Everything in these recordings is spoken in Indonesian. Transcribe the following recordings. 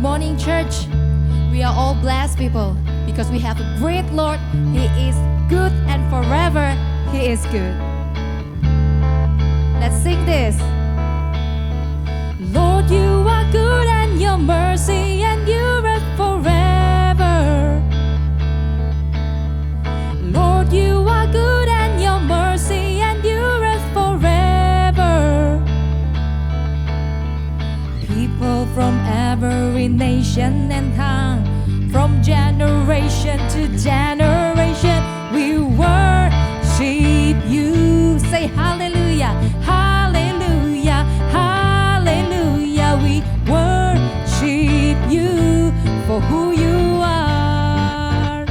morning, church. We are all blessed people because we have a great Lord. He is good and forever He is good. Let's sing this. Lord, you are good and your mercy endureth forever. Lord, you are good and your mercy endureth forever. People from every nation and tongue, from generation to generation, we worship you. Say hallelujah, hallelujah, hallelujah. We worship you for who you are.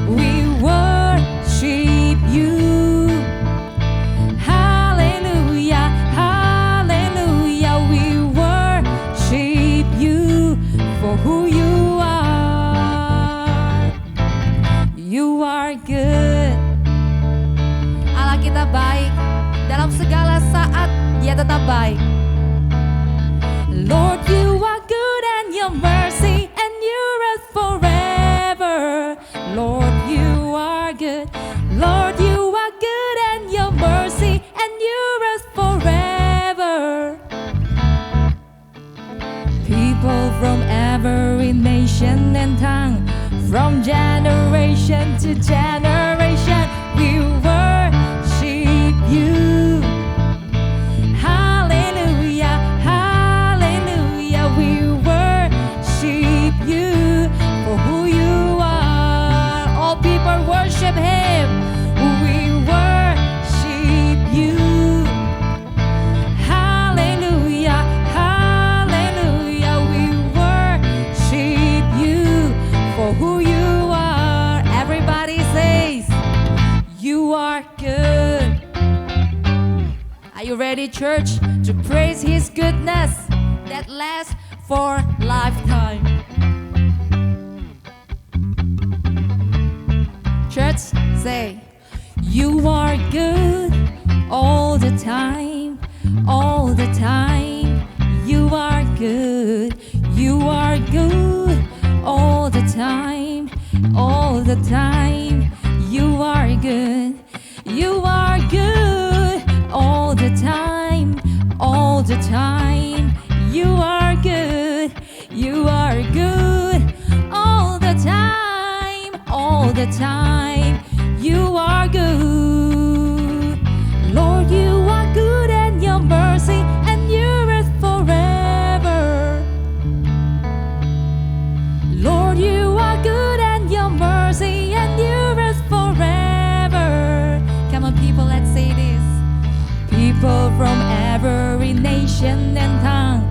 We worship you. Hallelujah, hallelujah. We worship you for who you are. You are good. Allah kita baik. Dalam segala saat Dia tetap baik. Lord, you are good and your mercy endureth forever. Lord, you are good. Lord, you are good and your mercy endureth forever. People from every nation and tongue, from generation to generation, we worship you. Hallelujah, hallelujah. We worship you for who you are. All people worship Him. We worship you. Hallelujah, hallelujah. We worship you for who you are. Everybody says, you are good. Are you ready, church, to praise His goodness that lasts for lifetime? Church, say, you are good all the time, all the time. You are good, you are good all the time, all the time. You are good, you are good all the time, all the time. You are good, you are good all the time, all the time. You are good. Lord, you are good and your mercy endureth forever. Lord, you are good and your mercy endureth forever. Come on, people, let's say this. People from every nation and tongue,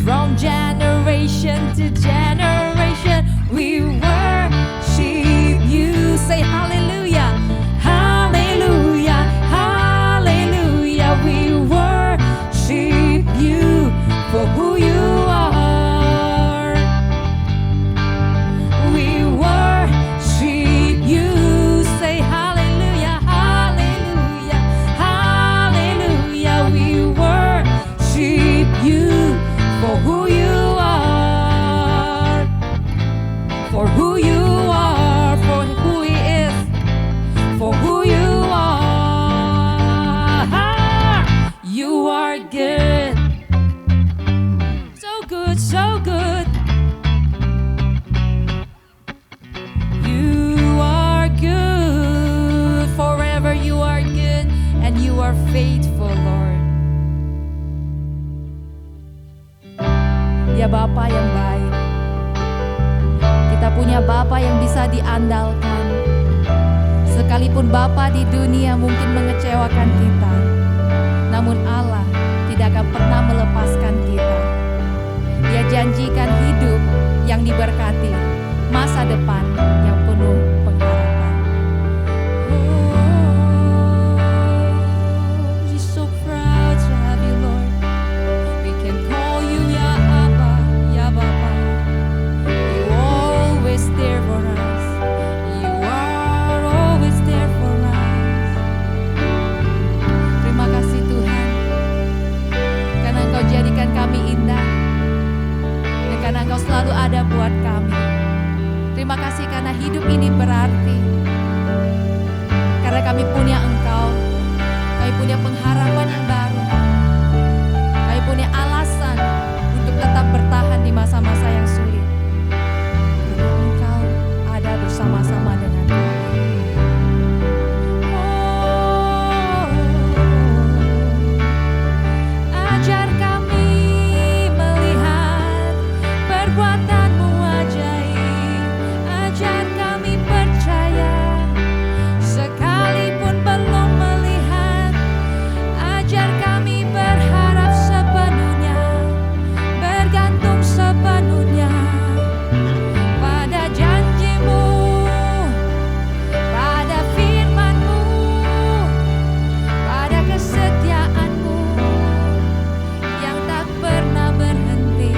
from generation to generation, we worship you. Say hallelujah, hallelujah, hallelujah. We worship you for who you are. We worship you. Say hallelujah, hallelujah, hallelujah. We worship you for who you are, for who you are, for who He is, for who you are. You are good, so good, so good. You are good, forever you are good, and you are faithful, Lord. Dia Bapa yang baik. Kita punya Bapa yang bisa diandalkan. Sekalipun Bapa di dunia mungkin mengecewakan kita, namun Allah tidak akan pernah melepaskan kita. Dia janjikan hidup yang diberkati, masa depan yang penuh pengharapan. We're so proud to have you, Lord. We can call you Ya Abba, Ya Bapa. You always there for us. You are always there for us. Terima kasih Tuhan, karena Engkau jadikan kami indah. Kami punya Engkau, kami punya pengharapan yang baru, kami punya alasan untuk tetap bertahan di masa-masa yang sulit. Karena Engkau ada bersama-sama dengan kami. Ajar kami melihat perbuatan-Mu ajaib, ajar kami percaya sekalipun belum melihat, ajar kami berharap sepenuhnya, bergantung sepenuhnya pada janji-Mu, pada firman-Mu, pada kesetiaan-Mu yang tak pernah berhenti.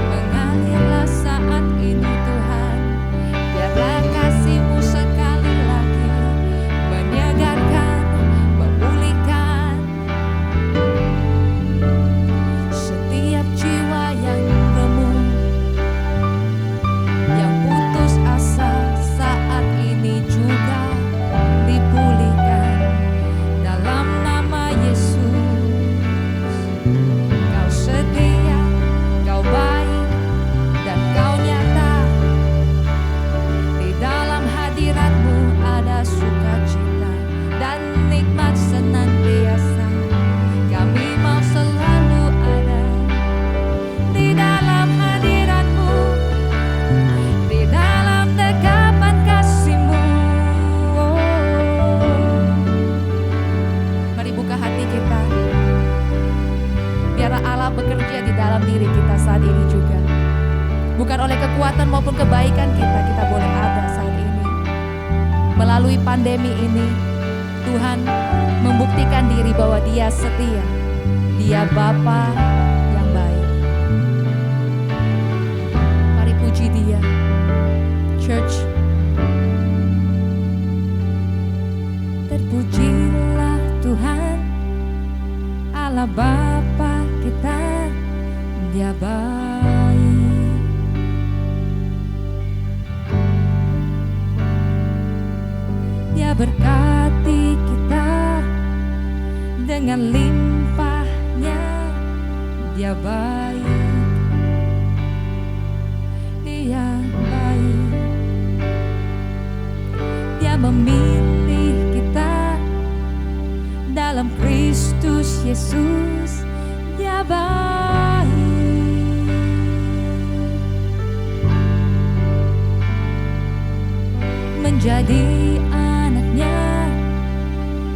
Mengalirlah saat ini Tuhan, biarlah kasih-Mu sekali lagi menyegarkan, memulihkan setiap jiwa yang remuk, yang putus asa saat ini juga dipulihkan dalam nama Yesus. Kau setia, Kau baik, dan Kau nyata. Di dalam hadirat-Mu ada sukacita dan nikmat senantiasa. Kami mau selalu ada di dalam hadirat-Mu, di dalam dekapan kasih-Mu. Mari buka hati kita, biarlah Allah bekerja di dalam diri kita saat ini juga. Bukan oleh kekuatan maupun kebaikan kita boleh ada saat ini. Melalui pandemi ini, Tuhan membuktikan diri bahwa Dia setia. Dia Bapa yang baik. Mari puji Dia, Church. Terpujilah Tuhan, Allah Bapa kita, Dia baik. Dia berkati kita dengan limpahnya. Dia baik, Dia baik. Dia memilih kita dalam Kristus Yesus. Dia baik. Menjadi anaknya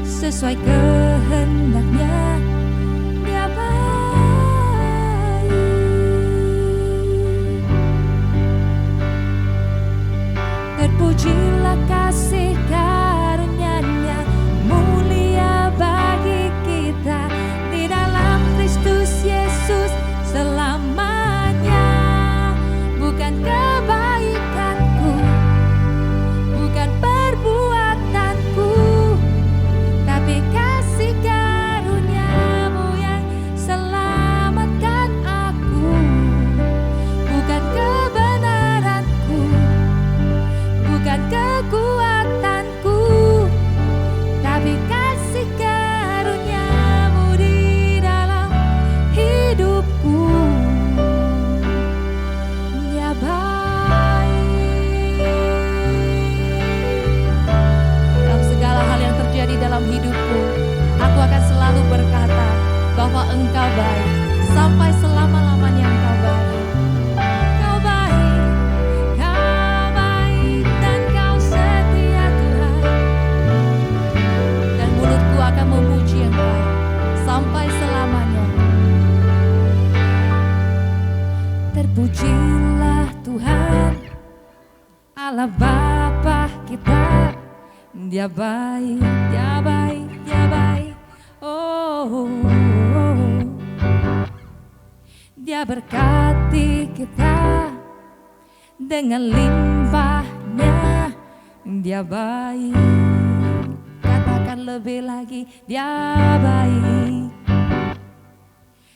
sesuai kehendaknya. Dia baik. Terpujilah kasih karunia-Nya, mulia bagi kita di dalam Kristus Yesus selamanya. Bukan kebaikanku, bukan perbuatanku, tapi kasih karunia-Mu yang selamatkan aku. Bukan kebenaranku, bukan kekuatanku, tapi kasih karunia-Mu di dalam hidupku. Dia baik. Dalam segala hal yang terjadi dalam hidupku, aku akan selalu berkata bahwa Engkau baik. Sampai selama-lamanya Engkau baik. Kau baik, Kau baik, dan Kau setia Tuhan. Dan mulutku akan memuji Engkau sampai selamanya. Terpujilah Tuhan, Allah Bapa kita. Dia baik, Dia baik, Dia baik. Oh, Dia berkati kita dengan limpahnya. Dia baik. Katakan lebih lagi, Dia baik.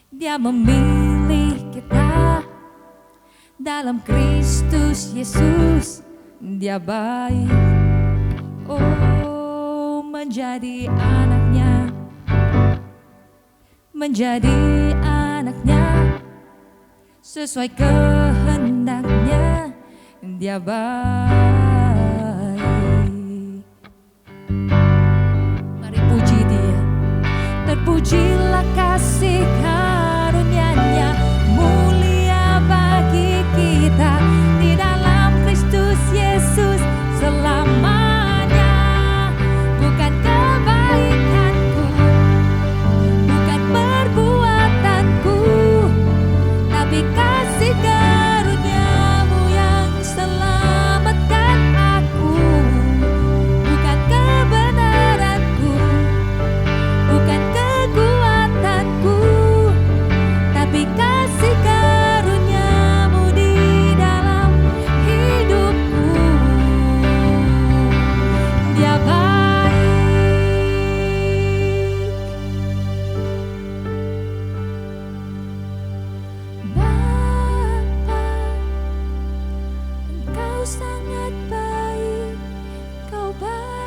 Dia memilih kita dalam Kristus Yesus. Dia baik. Oh, menjadi anaknya, menjadi anaknya sesuai kehendaknya. Dia baik. Mari puji Dia. Terpujilah kasih karunia-Nya, mulia bagi kita di dalam Kristus Yesus selamanya. Bukan kebaikanku, bukan perbuatanku, tapi kasih karunia-Mu yang selamatkan aku. Bukan kebenaranku, bukan kekuatanku, tapi kasih karunia-Mu di dalam hidupku. Dia Bapa, Engkau sangat baik, Kau baik.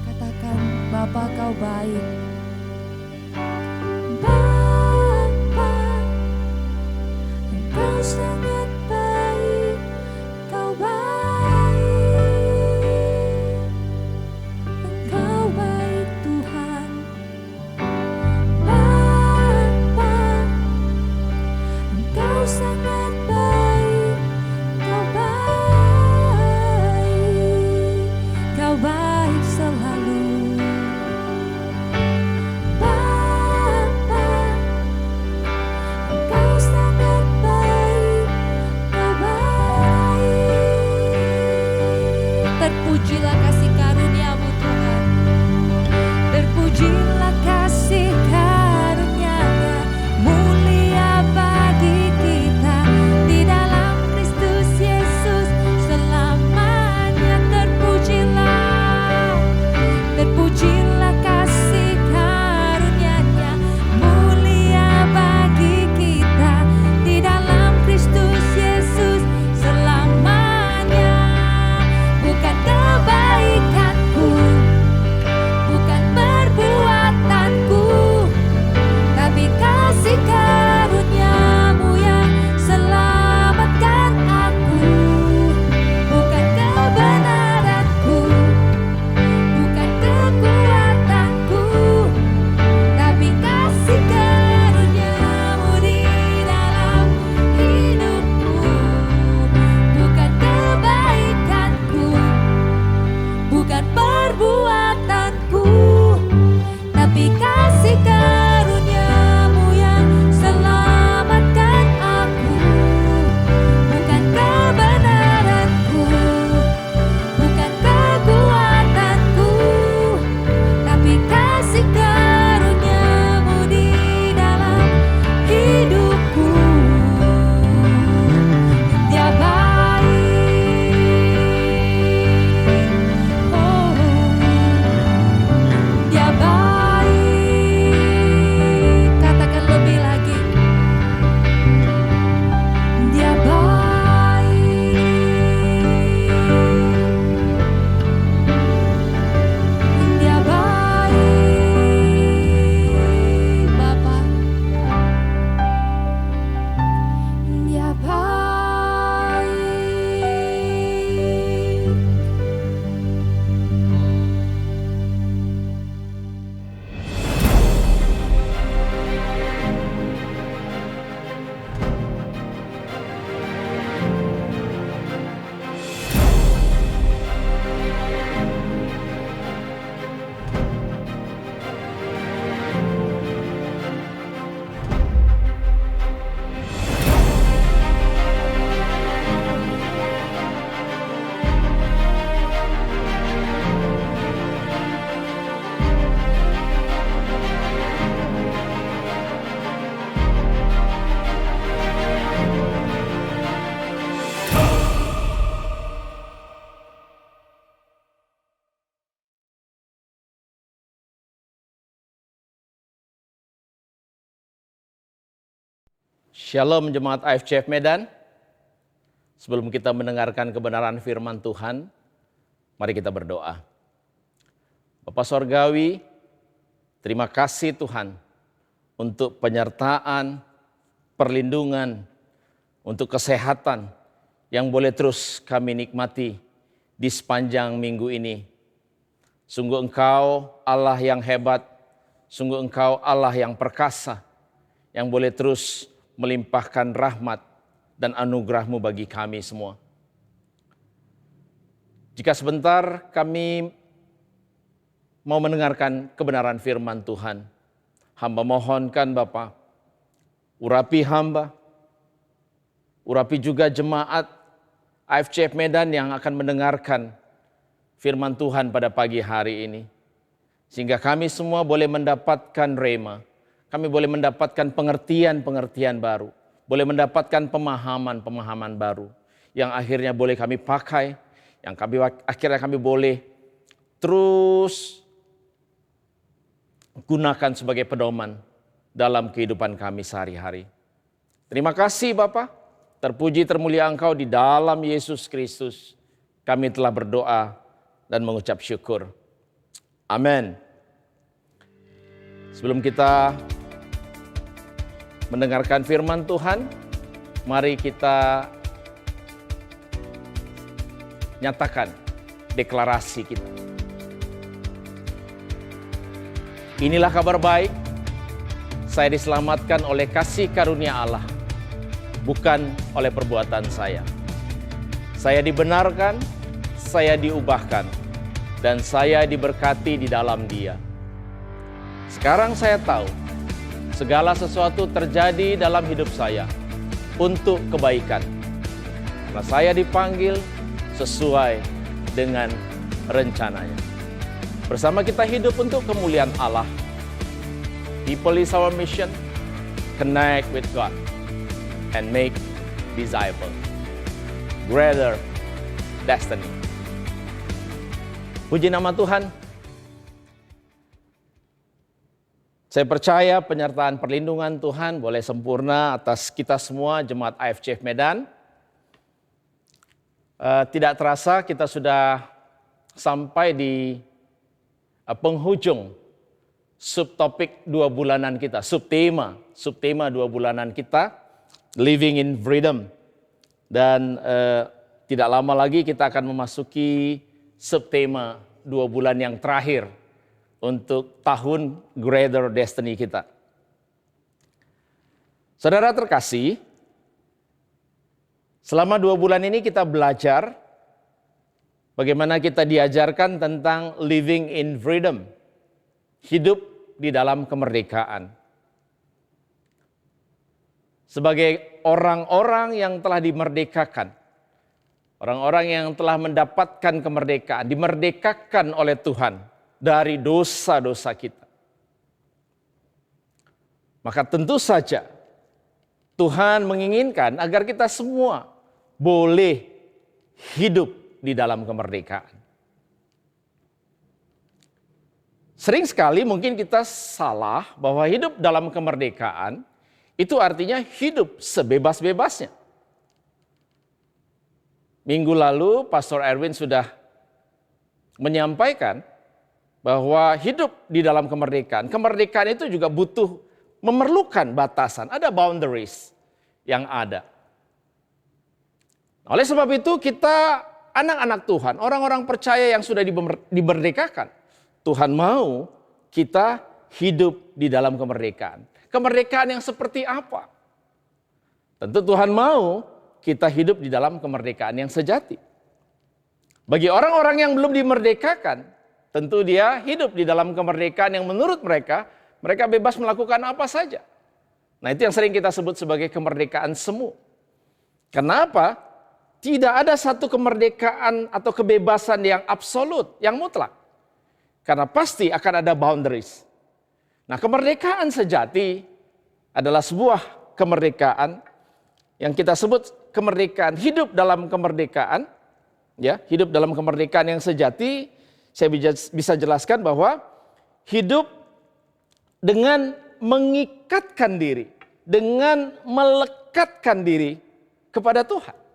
Katakan, Bapa, Kau baik. Bapa, Engkau sangat baik, Kau baik. Engkau baik Tuhan. Bapa, Engkau sangat baik, Kau baik. Kau baik selalu. Bapa, Engkau sangat baik, Kau baik. Terpujilah kasih karunia-Mu Tuhan. Terpujilah kasih karunia-Nya, mulia bagi kita di dalam Kristus Yesus selamanya. Terpujilah, terpujilah kasih karunia-Nya, mulia bagi kita di dalam Kristus Yesus selamanya. Bukan kebaikanku, bukan perbuatanku, tapi kasih karunia-Mu yang selamatkan aku. Bukan kebenaranku, bukan kekuatanku, tapi kasih karunia-Mu di dalam hidupku. Bukan kebaikanku, bukan perbuatanku, tapi kasih karunia-Mu yang selamatkan aku. Bukan kebenaranku, bukan kekuatanku, tapi kasih karunia-Mu di dalam hidupku. Dia baik. Oh, Dia baik. Katakan lebih lagi. Dia baik. Dia baik, Bapa. Dia baik. Shalom Jemaat AFCF Medan. Sebelum kita mendengarkan kebenaran firman Tuhan, Mari kita berdoa. Bapa Sorgawi, terima kasih Tuhan untuk penyertaan, perlindungan, untuk kesehatan yang boleh terus kami nikmati di sepanjang minggu ini. Sungguh Engkau Allah yang hebat, sungguh Engkau Allah yang perkasa, yang boleh terus melimpahkan rahmat dan anugerah-Mu bagi kami semua. Jika sebentar kami mau mendengarkan kebenaran firman Tuhan, hamba mohonkan Bapa, urapi hamba, urapi juga jemaat AFCF Medan yang akan mendengarkan firman Tuhan pada pagi hari ini. Sehingga kami semua boleh mendapatkan rema, kami boleh mendapatkan pengertian-pengertian baru, boleh mendapatkan pemahaman-pemahaman baru, yang akhirnya boleh kami pakai, yang akhirnya kami boleh terus gunakan sebagai pedoman dalam kehidupan kami sehari-hari. Terima kasih Bapa, terpuji termulia Engkau di dalam Yesus Kristus. Kami telah berdoa dan mengucap syukur. Amin. Sebelum kita mendengarkan firman Tuhan, mari kita nyatakan deklarasi kita. Inilah kabar baik, saya diselamatkan oleh kasih karunia Allah, bukan oleh perbuatan saya. Saya dibenarkan, saya diubahkan, dan saya diberkati di dalam Dia. Sekarang saya tahu, segala sesuatu terjadi dalam hidup saya untuk kebaikan. Karena saya dipanggil sesuai dengan rencananya. Bersama kita hidup untuk kemuliaan Allah. People is our mission. Connect with God and make disciples. Greater destiny. Puji nama Tuhan. Saya percaya penyertaan perlindungan Tuhan boleh sempurna atas kita semua jemaat AFCF Medan. Tidak terasa kita sudah sampai di penghujung subtopik 2 bulanan kita, subtema 2 bulanan kita, Living in Freedom. Dan tidak lama lagi kita akan memasuki subtema 2 bulan yang terakhir untuk tahun Greater Destiny kita. Saudara terkasih, selama 2 bulan ini kita belajar bagaimana kita diajarkan tentang living in freedom, hidup di dalam kemerdekaan. Sebagai orang-orang yang telah dimerdekakan, orang-orang yang telah mendapatkan kemerdekaan, dimerdekakan oleh Tuhan dari dosa-dosa kita. Maka tentu saja Tuhan menginginkan agar kita semua boleh hidup di dalam kemerdekaan. Sering sekali mungkin kita salah bahwa hidup dalam kemerdekaan itu artinya hidup sebebas-bebasnya. Minggu lalu Pastor Erwin sudah menyampaikan bahwa hidup di dalam kemerdekaan itu juga memerlukan batasan, ada boundaries yang ada. Oleh sebab itu kita anak-anak Tuhan, orang-orang percaya yang sudah dimerdekakan, Tuhan mau kita hidup di dalam kemerdekaan. Kemerdekaan yang seperti apa? Tentu Tuhan mau kita hidup di dalam kemerdekaan yang sejati. Bagi orang-orang yang belum dimerdekakan, tentu dia hidup di dalam kemerdekaan yang menurut mereka bebas melakukan apa saja. Nah, itu yang sering kita sebut sebagai kemerdekaan semu. Kenapa? Tidak ada satu kemerdekaan atau kebebasan yang absolut, yang mutlak. Karena pasti akan ada boundaries. Nah, kemerdekaan sejati adalah sebuah kemerdekaan yang kita sebut kemerdekaan, hidup dalam kemerdekaan, ya, hidup dalam kemerdekaan yang sejati. Saya bisa jelaskan bahwa hidup dengan mengikatkan diri, dengan melekatkan diri kepada Tuhan.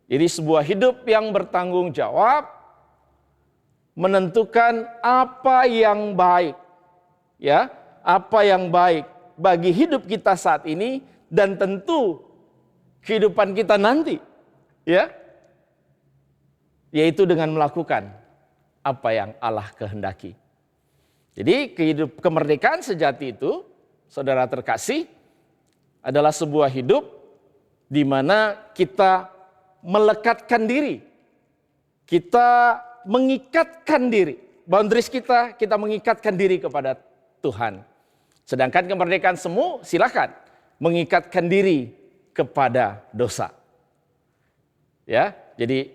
Jadi sebuah hidup yang bertanggung jawab, menentukan apa yang baik, ya, apa yang baik bagi hidup kita saat ini dan tentu kehidupan kita nanti, ya, yaitu dengan melakukan apa yang Allah kehendaki. Jadi kemerdekaan sejati itu, saudara terkasih, adalah sebuah hidup di mana kita melekatkan diri, kita mengikatkan diri, boundaries kita mengikatkan diri kepada Tuhan. Sedangkan kemerdekaan semu, silakan mengikatkan diri kepada dosa. Ya, jadi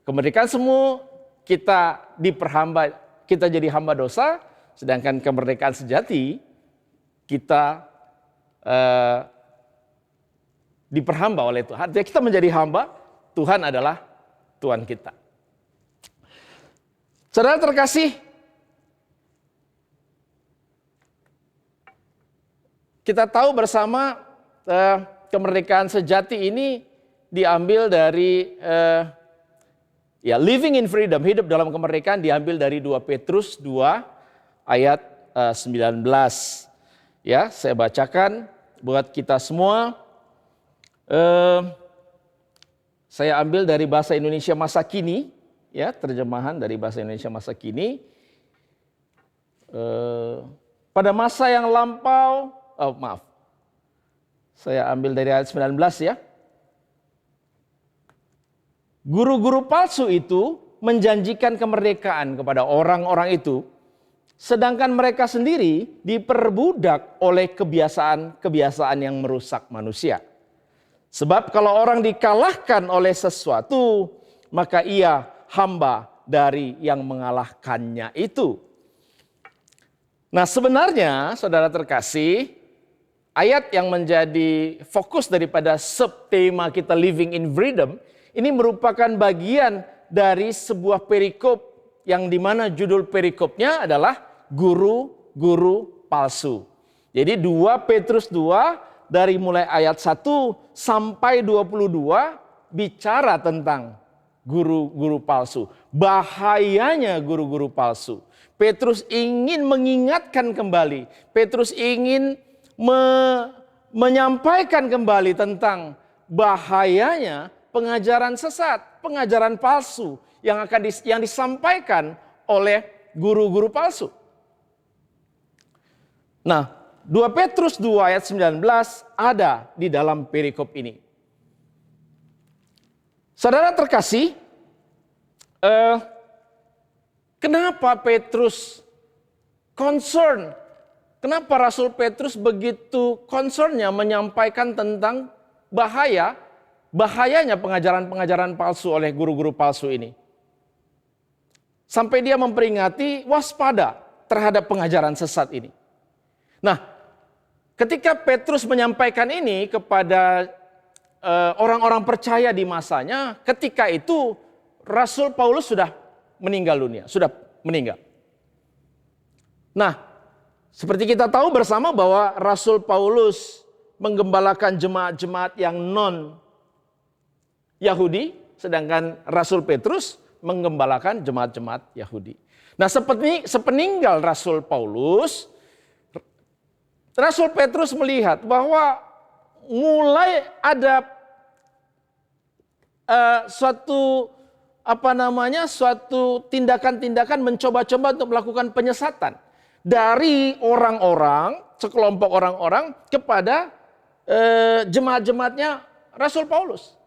kemerdekaan semu kita diperhamba, kita jadi hamba dosa, sedangkan kemerdekaan sejati kita diperhamba oleh Tuhan. Jadi kita menjadi hamba, Tuhan adalah Tuhan kita. Saudara terkasih, kita tahu bersama kemerdekaan sejati ini diambil dari living in freedom, hidup dalam kemerdekaan diambil dari 2 Petrus 2 ayat 19. Ya, saya bacakan buat kita semua. Saya ambil dari bahasa Indonesia masa kini, ya, terjemahan dari bahasa Indonesia masa kini. Pada masa yang lampau, saya ambil dari ayat 19 ya. Guru-guru palsu itu menjanjikan kemerdekaan kepada orang-orang itu, sedangkan mereka sendiri diperbudak oleh kebiasaan-kebiasaan yang merusak manusia. Sebab kalau orang dikalahkan oleh sesuatu, maka ia hamba dari yang mengalahkannya itu. Nah, sebenarnya saudara terkasih, ayat yang menjadi fokus daripada subtema kita living in freedom, ini merupakan bagian dari sebuah perikop yang dimana judul perikopnya adalah guru-guru palsu. Jadi 2 Petrus 2 dari mulai ayat 1 sampai 22 bicara tentang guru-guru palsu. Bahayanya guru-guru palsu. Petrus ingin mengingatkan kembali. Petrus ingin menyampaikan kembali tentang bahayanya pengajaran sesat, pengajaran palsu yang disampaikan oleh guru-guru palsu. Nah, 2 Petrus 2 ayat 19 ada di dalam perikop ini. Saudara terkasih, kenapa Petrus concern? Kenapa Rasul Petrus begitu concernnya menyampaikan tentang bahayanya pengajaran-pengajaran palsu oleh guru-guru palsu ini? Sampai dia memperingati waspada terhadap pengajaran sesat ini. Nah, ketika Petrus menyampaikan ini kepada orang-orang percaya di masanya, ketika itu Rasul Paulus sudah meninggal dunia, sudah meninggal. Nah, seperti kita tahu bersama bahwa Rasul Paulus menggembalakan jemaat-jemaat yang non-Yahudi, sedangkan Rasul Petrus menggembalakan jemaat-jemaat Yahudi. Nah, sepeninggal Rasul Paulus, Rasul Petrus melihat bahwa mulai ada suatu tindakan-tindakan mencoba-coba untuk melakukan penyesatan dari orang-orang, sekelompok orang-orang kepada jemaat-jemaatnya Rasul Paulus.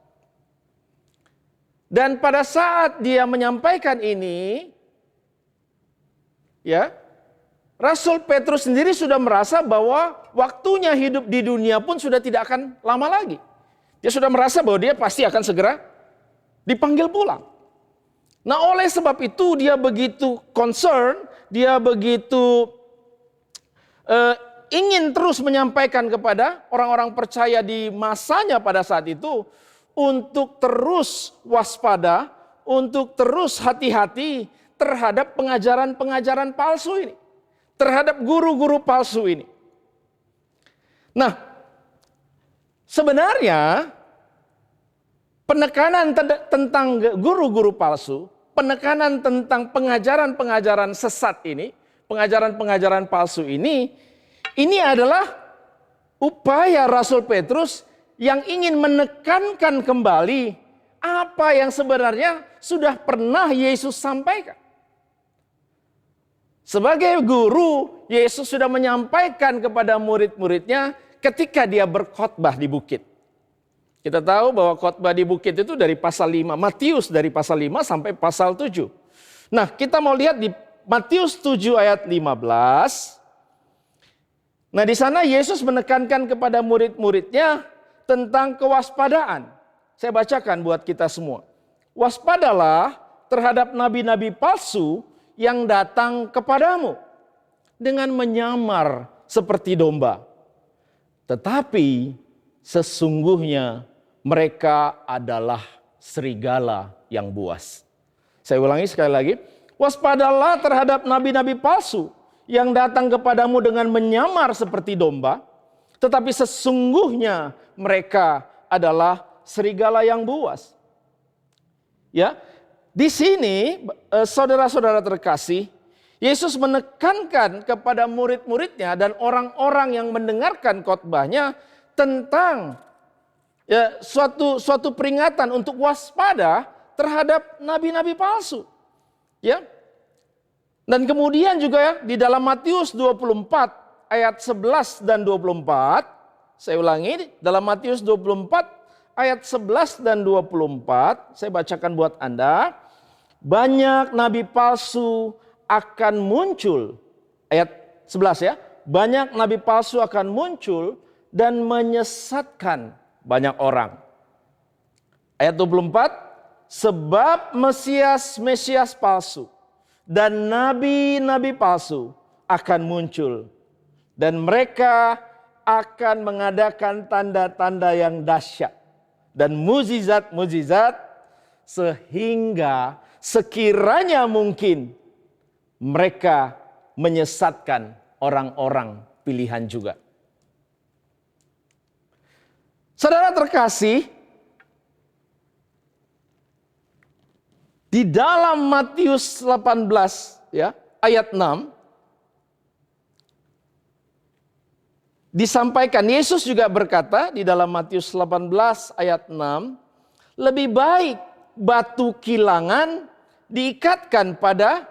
Dan pada saat dia menyampaikan ini, ya, Rasul Petrus sendiri sudah merasa bahwa waktunya hidup di dunia pun sudah tidak akan lama lagi. Dia sudah merasa bahwa dia pasti akan segera dipanggil pulang. Nah, oleh sebab itu dia begitu concern, dia begitu ingin terus menyampaikan kepada orang-orang percaya di masanya pada saat itu untuk terus waspada, untuk terus hati-hati terhadap pengajaran-pengajaran palsu ini. Terhadap guru-guru palsu ini. Nah, sebenarnya penekanan tentang guru-guru palsu, penekanan tentang pengajaran-pengajaran sesat ini, pengajaran-pengajaran palsu ini adalah upaya Rasul Petrus yang ingin menekankan kembali apa yang sebenarnya sudah pernah Yesus sampaikan. Sebagai guru, Yesus sudah menyampaikan kepada murid-muridnya ketika dia berkhotbah di bukit. Kita tahu bahwa khotbah di bukit itu dari pasal 5, Matius dari pasal 5 sampai pasal 7. Nah, kita mau lihat di Matius 7 ayat 15. Nah, di sana Yesus menekankan kepada murid-muridnya tentang kewaspadaan. Saya bacakan buat kita semua. Waspadalah terhadap nabi-nabi palsu yang datang kepadamu dengan menyamar seperti domba. Tetapi sesungguhnya mereka adalah serigala yang buas. Saya ulangi sekali lagi. Waspadalah terhadap nabi-nabi palsu yang datang kepadamu dengan menyamar seperti domba. Tetapi sesungguhnya mereka adalah serigala yang buas. Ya, di sini saudara-saudara terkasih, Yesus menekankan kepada murid-muridnya dan orang-orang yang mendengarkan khotbahnya tentang suatu peringatan untuk waspada terhadap nabi-nabi palsu. Ya. Dan kemudian juga di dalam Matius 24 ayat 11 dan 24, saya ulangi, dalam Matius 24 ayat 11 dan 24, saya bacakan buat Anda. Banyak nabi palsu akan muncul. Ayat 11 ya. Banyak nabi palsu akan muncul dan menyesatkan banyak orang. Ayat 24. Sebab Mesias palsu dan nabi-nabi palsu akan muncul. Dan mereka akan mengadakan tanda-tanda yang dahsyat dan mukjizat-mukjizat sehingga sekiranya mungkin mereka menyesatkan orang-orang pilihan juga. Saudara terkasih, di dalam Matius 18 ya, ayat 6 disampaikan, Yesus juga berkata di dalam Matius 18 ayat 6, lebih baik batu kilangan diikatkan pada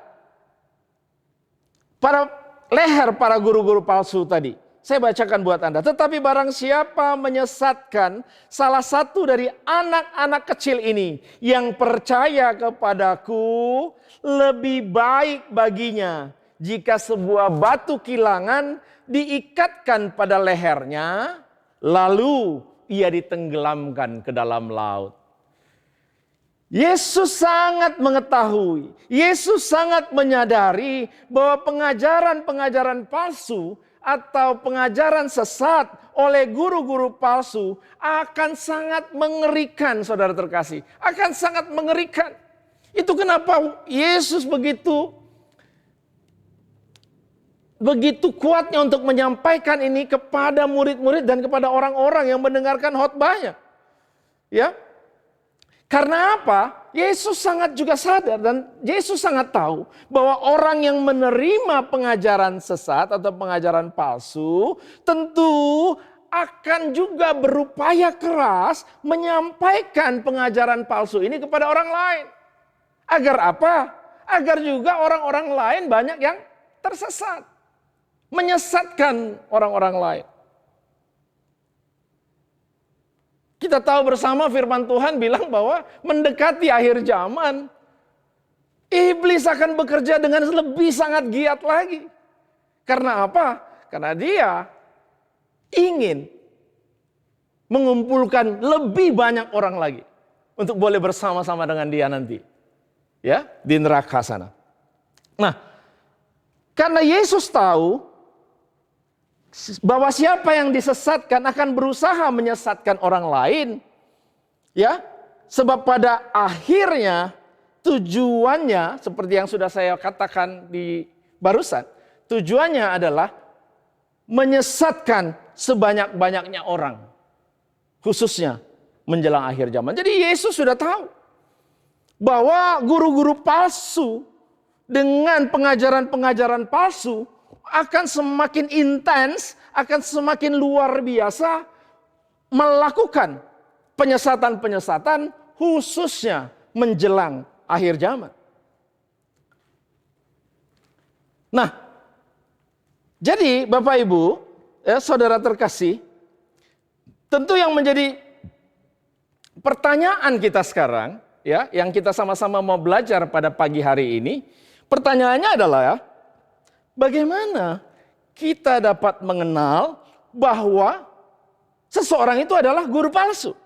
leher para guru-guru palsu tadi. Saya bacakan buat Anda. Tetapi barang siapa menyesatkan salah satu dari anak-anak kecil ini yang percaya kepadaku, lebih baik baginya jika sebuah batu kilangan diikatkan pada lehernya, lalu ia ditenggelamkan ke dalam laut. Yesus sangat mengetahui, Yesus sangat menyadari bahwa pengajaran-pengajaran palsu atau pengajaran sesat oleh guru-guru palsu akan sangat mengerikan, saudara terkasih. Akan sangat mengerikan. Itu kenapa Yesus begitu kuatnya untuk menyampaikan ini kepada murid-murid dan kepada orang-orang yang mendengarkan khotbahnya. Ya. Karena apa? Yesus sangat juga sadar dan Yesus sangat tahu bahwa orang yang menerima pengajaran sesat atau pengajaran palsu tentu akan juga berupaya keras menyampaikan pengajaran palsu ini kepada orang lain. Agar apa? Agar juga orang-orang lain banyak yang tersesat. Menyesatkan orang-orang lain. Kita tahu bersama firman Tuhan bilang bahwa mendekati akhir zaman, iblis akan bekerja dengan lebih sangat giat lagi. Karena apa? Karena dia ingin mengumpulkan lebih banyak orang lagi untuk boleh bersama-sama dengan dia nanti. Ya, di neraka sana. Nah, karena Yesus tahu bahwa siapa yang disesatkan akan berusaha menyesatkan orang lain, ya, sebab pada akhirnya tujuannya seperti yang sudah saya katakan di barusan, tujuannya adalah menyesatkan sebanyak-banyaknya orang, khususnya menjelang akhir zaman. Jadi Yesus sudah tahu bahwa guru-guru palsu dengan pengajaran-pengajaran palsu akan semakin intens, akan semakin luar biasa melakukan penyesatan-penyesatan khususnya menjelang akhir zaman. Nah, jadi Bapak Ibu, ya, saudara terkasih, tentu yang menjadi pertanyaan kita sekarang, ya, yang kita sama-sama mau belajar pada pagi hari ini, pertanyaannya adalah, ya, bagaimana kita dapat mengenal bahwa seseorang itu adalah guru palsu?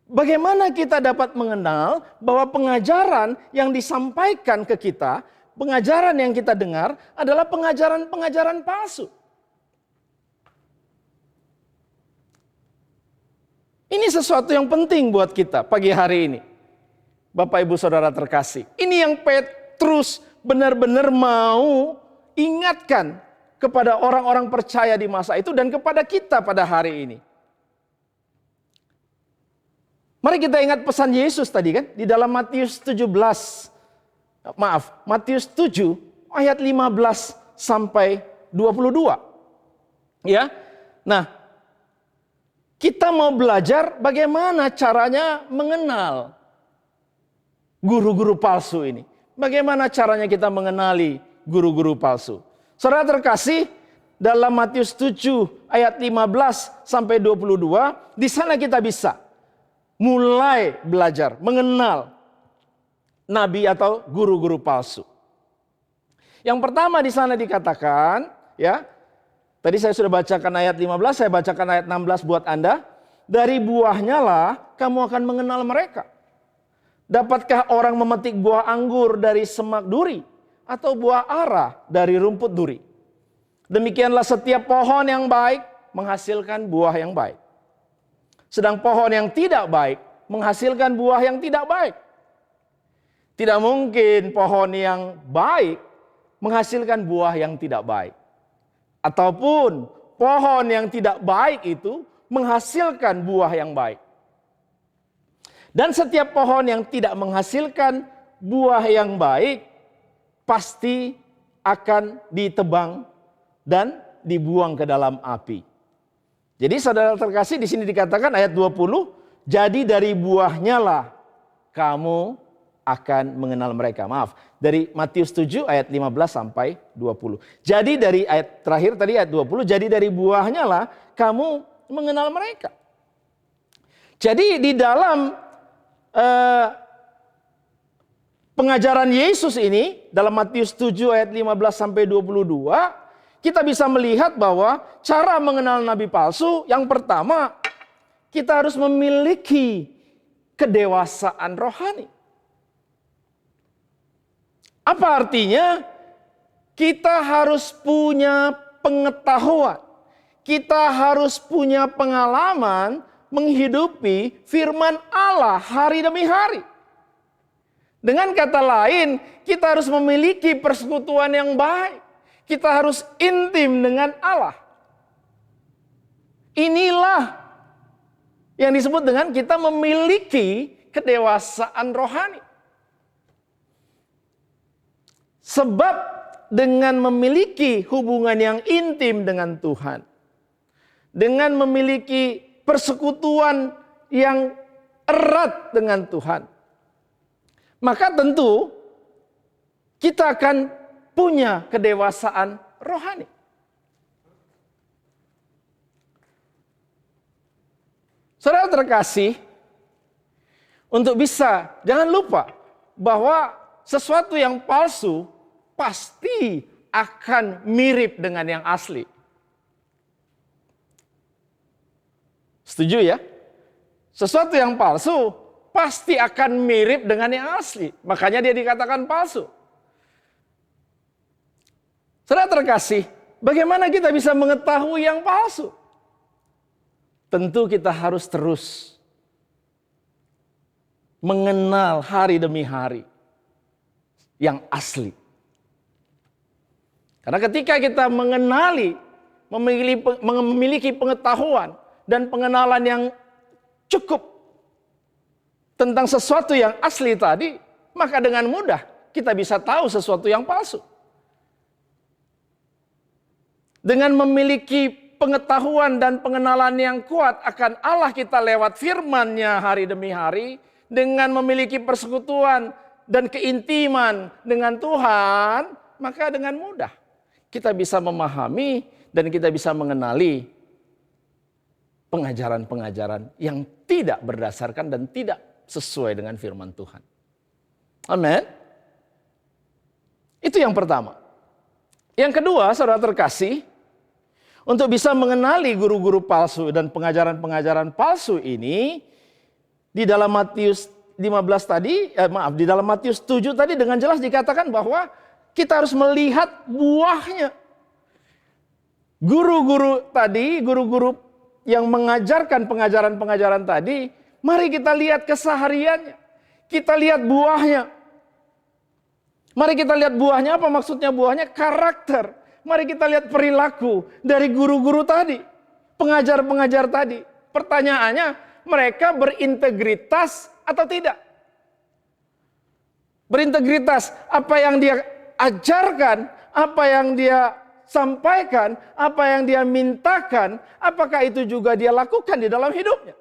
Bagaimana kita dapat mengenal bahwa pengajaran yang disampaikan ke kita, pengajaran yang kita dengar adalah pengajaran-pengajaran palsu? Ini sesuatu yang penting buat kita pagi hari ini. Bapak Ibu Saudara terkasih. Ini yang Petrus benar-benar mau ingatkan kepada orang-orang percaya di masa itu dan kepada kita pada hari ini. Mari kita ingat pesan Yesus tadi kan. Di dalam Matius 7 ayat 15 sampai 22. Ya. Nah, kita mau belajar bagaimana caranya mengenal guru-guru palsu ini. Bagaimana caranya kita mengenali guru-guru palsu. Saudara terkasih, dalam Matius 7 ayat 15 sampai 22, di sana kita bisa mulai belajar mengenal nabi atau guru-guru palsu. Yang pertama di sana dikatakan, ya, tadi saya sudah bacakan ayat 15, saya bacakan ayat 16 buat Anda. Dari buahnya lah kamu akan mengenal mereka. Dapatkah orang memetik buah anggur dari semak duri atau buah ara dari rumput duri? Demikianlah setiap pohon yang baik menghasilkan buah yang baik. Sedang pohon yang tidak baik menghasilkan buah yang tidak baik. Tidak mungkin pohon yang baik menghasilkan buah yang tidak baik. Ataupun pohon yang tidak baik itu menghasilkan buah yang baik. Dan setiap pohon yang tidak menghasilkan buah yang baik pasti akan ditebang dan dibuang ke dalam api. Jadi saudara terkasih, di sini dikatakan ayat 20, jadi dari buahnya lah kamu akan mengenal mereka. Maaf, dari Matius 7 ayat 15 sampai 20. Jadi dari ayat terakhir tadi ayat 20, jadi dari buahnya lah kamu mengenal mereka. Jadi di dalam pengajaran Yesus ini, dalam Matius 7 ayat 15 sampai 22, kita bisa melihat bahwa cara mengenal nabi palsu yang pertama, kita harus memiliki kedewasaan rohani. Apa artinya? Kita harus punya pengetahuan. Kita harus punya pengalaman menghidupi firman Allah hari demi hari. Dengan kata lain, kita harus memiliki persekutuan yang baik. Kita harus intim dengan Allah. Inilah yang disebut dengan kita memiliki kedewasaan rohani. Sebab dengan memiliki hubungan yang intim dengan Tuhan, dengan memiliki persekutuan yang erat dengan Tuhan, maka tentu kita akan punya kedewasaan rohani. Saudara terkasih, untuk bisa, jangan lupa bahwa sesuatu yang palsu pasti akan mirip dengan yang asli. Setuju ya? Sesuatu yang palsu pasti akan mirip dengan yang asli. Makanya dia dikatakan palsu. Saudara terkasih, bagaimana kita bisa mengetahui yang palsu? Tentu kita harus terus mengenal hari demi hari yang asli. Karena ketika kita mengenali, memiliki pengetahuan dan pengenalan yang cukup tentang sesuatu yang asli tadi, maka dengan mudah kita bisa tahu sesuatu yang palsu. Dengan memiliki pengetahuan dan pengenalan yang kuat akan Allah kita lewat firman-Nya hari demi hari, dengan memiliki persekutuan dan keintiman dengan Tuhan, maka dengan mudah kita bisa memahami dan kita bisa mengenali pengajaran-pengajaran yang tidak berdasarkan dan tidak sesuai dengan firman Tuhan. Amin. Itu yang pertama. Yang kedua, saudara terkasih, untuk bisa mengenali guru-guru palsu dan pengajaran-pengajaran palsu ini, di dalam Matius 15 tadi, di dalam Matius 7 tadi dengan jelas dikatakan bahwa kita harus melihat buahnya. Guru-guru tadi, guru-guru yang mengajarkan pengajaran-pengajaran tadi, mari kita lihat kesehariannya. Kita lihat buahnya. Mari kita lihat buahnya, apa maksudnya buahnya? Karakter. Mari kita lihat perilaku dari guru-guru tadi, pengajar-pengajar tadi. Pertanyaannya, mereka berintegritas atau tidak? Berintegritas, apa yang dia ajarkan, apa yang dia sampaikan, apa yang dia mintakan, apakah itu juga dia lakukan di dalam hidupnya?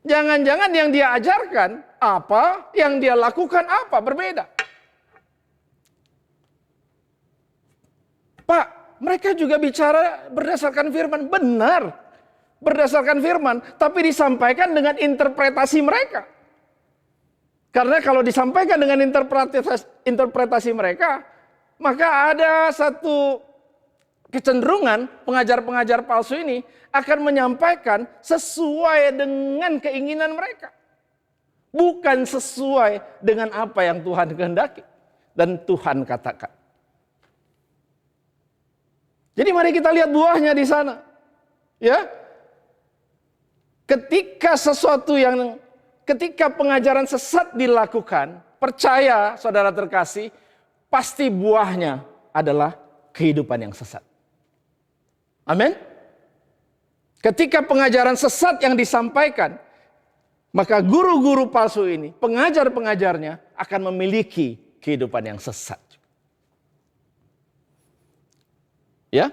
Jangan-jangan yang dia ajarkan apa, yang dia lakukan apa, berbeda. Pak, mereka juga bicara berdasarkan firman, benar. Berdasarkan firman, tapi disampaikan dengan interpretasi mereka. Karena kalau disampaikan dengan interpretasi mereka, maka ada satu kecenderungan pengajar-pengajar palsu ini akan menyampaikan sesuai dengan keinginan mereka. Bukan sesuai dengan apa yang Tuhan kehendaki dan Tuhan katakan. Jadi mari kita lihat buahnya di sana. Ya. Ketika pengajaran sesat dilakukan, percaya saudara terkasih, pasti buahnya adalah kehidupan yang sesat. Amin. Ketika pengajaran sesat yang disampaikan, maka guru-guru palsu ini, pengajar-pengajarnya akan memiliki kehidupan yang sesat. Ya.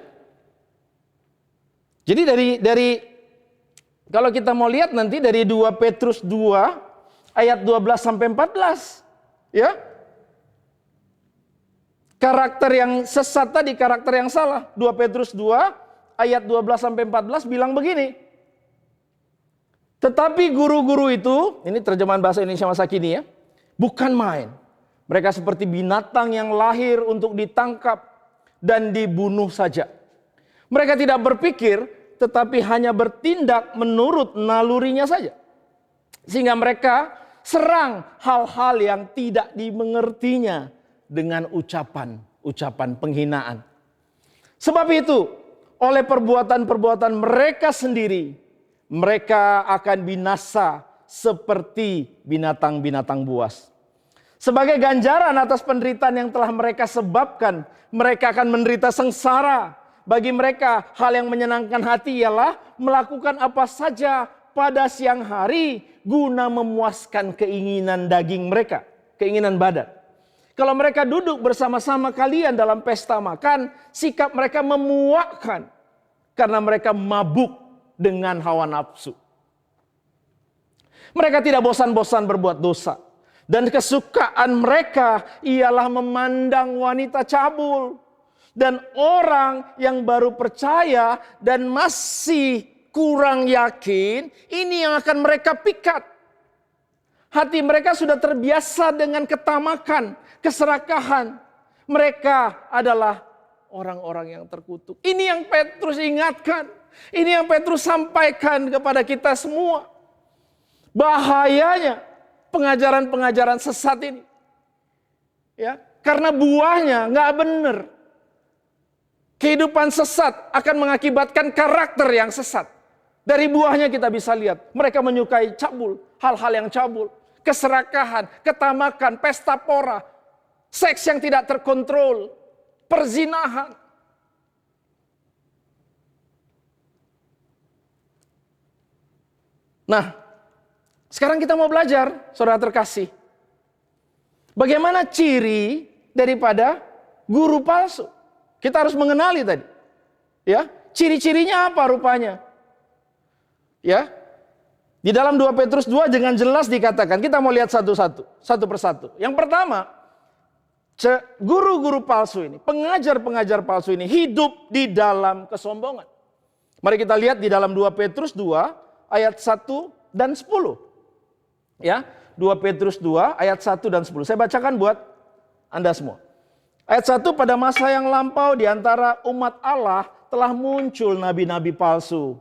Jadi dari kalau kita mau lihat nanti dari 2 Petrus 2 ayat 12 sampai 14, ya. Karakter yang sesat tadi, karakter yang salah. 2 Petrus 2 ayat 12 sampai 14 bilang begini. Tetapi guru-guru itu, ini terjemahan bahasa Indonesia masa kini ya, bukan main. Mereka seperti binatang yang lahir untuk ditangkap dan dibunuh saja. Mereka tidak berpikir, tetapi hanya bertindak menurut nalurinya saja. Sehingga mereka serang hal-hal yang tidak dimengertinya dengan ucapan penghinaan. Sebab itu, oleh perbuatan-perbuatan mereka sendiri, mereka akan binasa seperti binatang-binatang buas. Sebagai ganjaran atas penderitaan yang telah mereka sebabkan, mereka akan menderita sengsara. Bagi mereka, hal yang menyenangkan hati ialah melakukan apa saja pada siang hari guna memuaskan keinginan daging mereka, keinginan badan. Kalau mereka duduk bersama-sama kalian dalam pesta makan, sikap mereka memuakkan karena mereka mabuk dengan hawa nafsu. Mereka tidak bosan-bosan berbuat dosa. Dan kesukaan mereka ialah memandang wanita cabul. Dan orang yang baru percaya dan masih kurang yakin, ini yang akan mereka pikat. Hati mereka sudah terbiasa dengan ketamakan, keserakahan. Mereka adalah orang-orang yang terkutuk. Ini yang Petrus ingatkan. Ini yang Petrus sampaikan kepada kita semua. Bahayanya pengajaran-pengajaran sesat ini. Ya, karena buahnya nggak benar. Kehidupan sesat akan mengakibatkan karakter yang sesat. Dari buahnya kita bisa lihat. Mereka menyukai cabul, hal-hal yang cabul. Keserakahan, ketamakan, pesta pora. Seks yang tidak terkontrol. Perzinahan. Nah, sekarang kita mau belajar, saudara terkasih. Bagaimana ciri daripada guru palsu? Kita harus mengenali tadi. Ya, ciri-cirinya apa rupanya? Ya. Di dalam 2 Petrus 2 dengan jelas dikatakan, kita mau lihat satu-satu, satu persatu. Yang pertama, guru-guru palsu ini, pengajar-pengajar palsu ini hidup di dalam kesombongan. Mari kita lihat di dalam 2 Petrus 2 ayat 1 dan 10. Ya, 2 Petrus 2 ayat 1 dan 10. Saya bacakan buat Anda semua. Ayat 1, pada masa yang lampau di antara umat Allah telah muncul nabi-nabi palsu.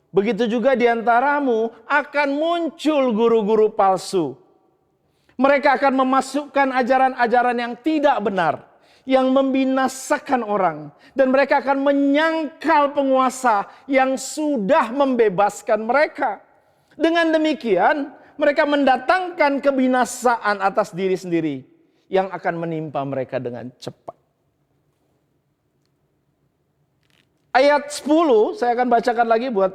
Begitu juga di antaramu akan muncul guru-guru palsu. Mereka akan memasukkan ajaran-ajaran yang tidak benar, yang membinasakan orang. Dan mereka akan menyangkal penguasa yang sudah membebaskan mereka. Dengan demikian, mereka mendatangkan kebinasaan atas diri sendiri yang akan menimpa mereka dengan cepat. Ayat 10, saya akan bacakan lagi buat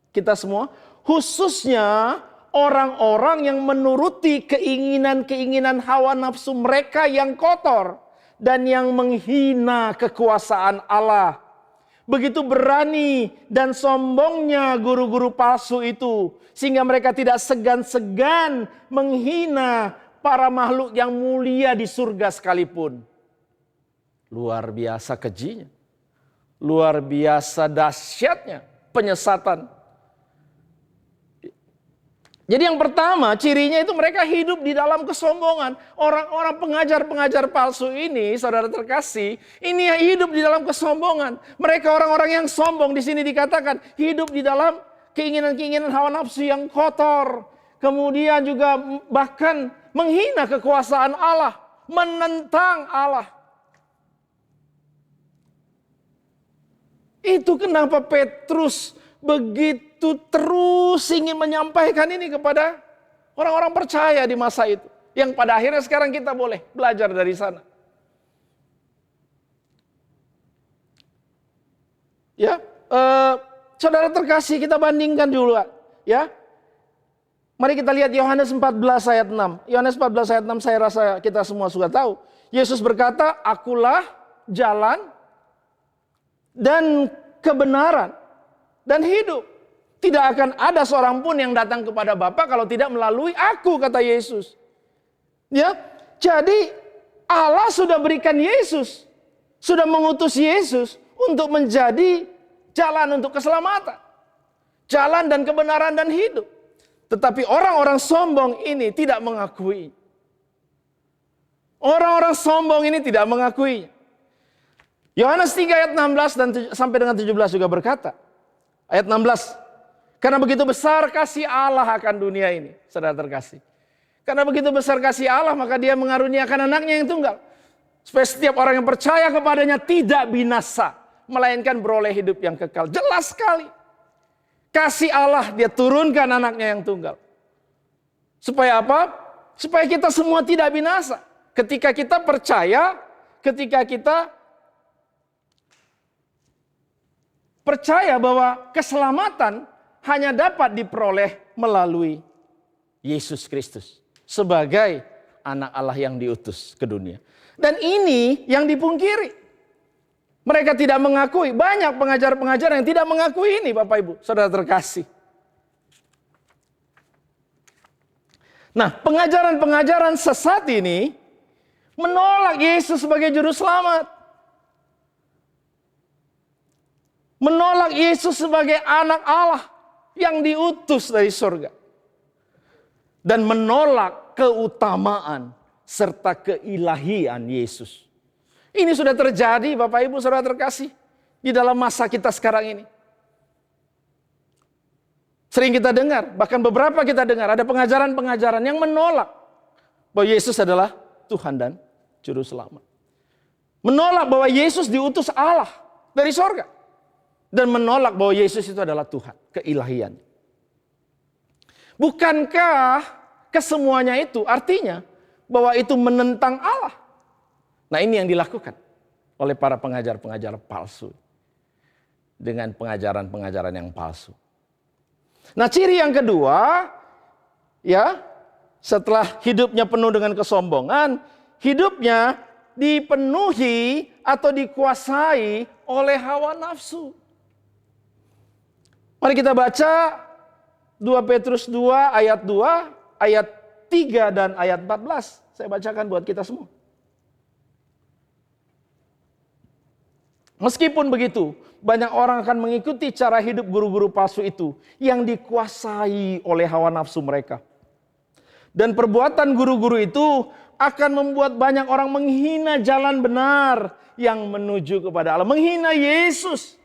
kita semua. Khususnya orang-orang yang menuruti keinginan-keinginan hawa nafsu mereka yang kotor dan yang menghina kekuasaan Allah. Begitu berani dan sombongnya guru-guru palsu itu, sehingga mereka tidak segan-segan menghina para makhluk yang mulia di surga sekalipun. Luar biasa kejinya, luar biasa dahsyatnya penyesatan. Jadi yang pertama cirinya itu mereka hidup di dalam kesombongan. Orang-orang pengajar-pengajar palsu ini, saudara terkasih, ini hidup di dalam kesombongan. Mereka orang-orang yang sombong, di sini dikatakan hidup di dalam keinginan-keinginan hawa nafsu yang kotor. Kemudian juga bahkan menghina kekuasaan Allah, menentang Allah. Itu kenapa Petrus begitu terus ingin menyampaikan ini kepada orang-orang percaya di masa itu. Yang pada akhirnya sekarang kita boleh belajar dari sana. Ya, saudara terkasih, kita bandingkan dulu. Ya, mari kita lihat Yohanes 14 ayat 6. Yohanes 14 ayat 6 saya rasa kita semua sudah tahu. Yesus berkata, akulah jalan dan kebenaran dan hidup. Tidak akan ada seorang pun yang datang kepada Bapa kalau tidak melalui aku, kata Yesus. Ya, jadi Allah sudah berikan Yesus, sudah mengutus Yesus untuk menjadi jalan untuk keselamatan, jalan dan kebenaran dan hidup. Tetapi orang-orang sombong ini tidak mengakui. Orang-orang sombong ini tidak mengakui. Yohanes 3 ayat 16 dan sampai dengan 17 juga berkata, ayat 16, karena begitu besar kasih Allah akan dunia ini, saudara terkasih. Karena begitu besar kasih Allah, maka dia mengaruniakan anaknya yang tunggal. Supaya setiap orang yang percaya kepadanya tidak binasa, melainkan beroleh hidup yang kekal. Jelas sekali. Kasih Allah, dia turunkan anaknya yang tunggal. Supaya apa? Supaya kita semua tidak binasa. Ketika kita percaya, ketika kita percaya bahwa keselamatan hanya dapat diperoleh melalui Yesus Kristus sebagai anak Allah yang diutus ke dunia. Dan ini yang dipungkiri. Mereka tidak mengakui. Banyak pengajar-pengajar yang tidak mengakui ini, Bapak Ibu, saudara terkasih. Nah, pengajaran-pengajaran sesat ini menolak Yesus sebagai juru selamat. Menolak Yesus sebagai anak Allah yang diutus dari surga. Dan menolak keutamaan serta keilahian Yesus. Ini sudah terjadi, Bapak Ibu saudara terkasih, di dalam masa kita sekarang ini. Sering kita dengar, bahkan beberapa kita dengar, ada pengajaran-pengajaran yang menolak bahwa Yesus adalah Tuhan dan Juru Selamat. Menolak bahwa Yesus diutus Allah dari surga. Dan menolak bahwa Yesus itu adalah Tuhan, keilahian. Bukankah kesemuanya itu artinya bahwa itu menentang Allah? Nah, ini yang dilakukan oleh para pengajar-pengajar palsu. Dengan pengajaran-pengajaran yang palsu. Nah, ciri yang kedua, ya, setelah hidupnya penuh dengan kesombongan, hidupnya dipenuhi atau dikuasai oleh hawa nafsu. Mari kita baca 2 Petrus 2 ayat 2, ayat 3 dan ayat 14. Saya bacakan buat kita semua. Meskipun begitu, banyak orang akan mengikuti cara hidup guru-guru palsu itu yang dikuasai oleh hawa nafsu mereka. Dan perbuatan guru-guru itu akan membuat banyak orang menghina jalan benar yang menuju kepada Allah. Menghina Yesus.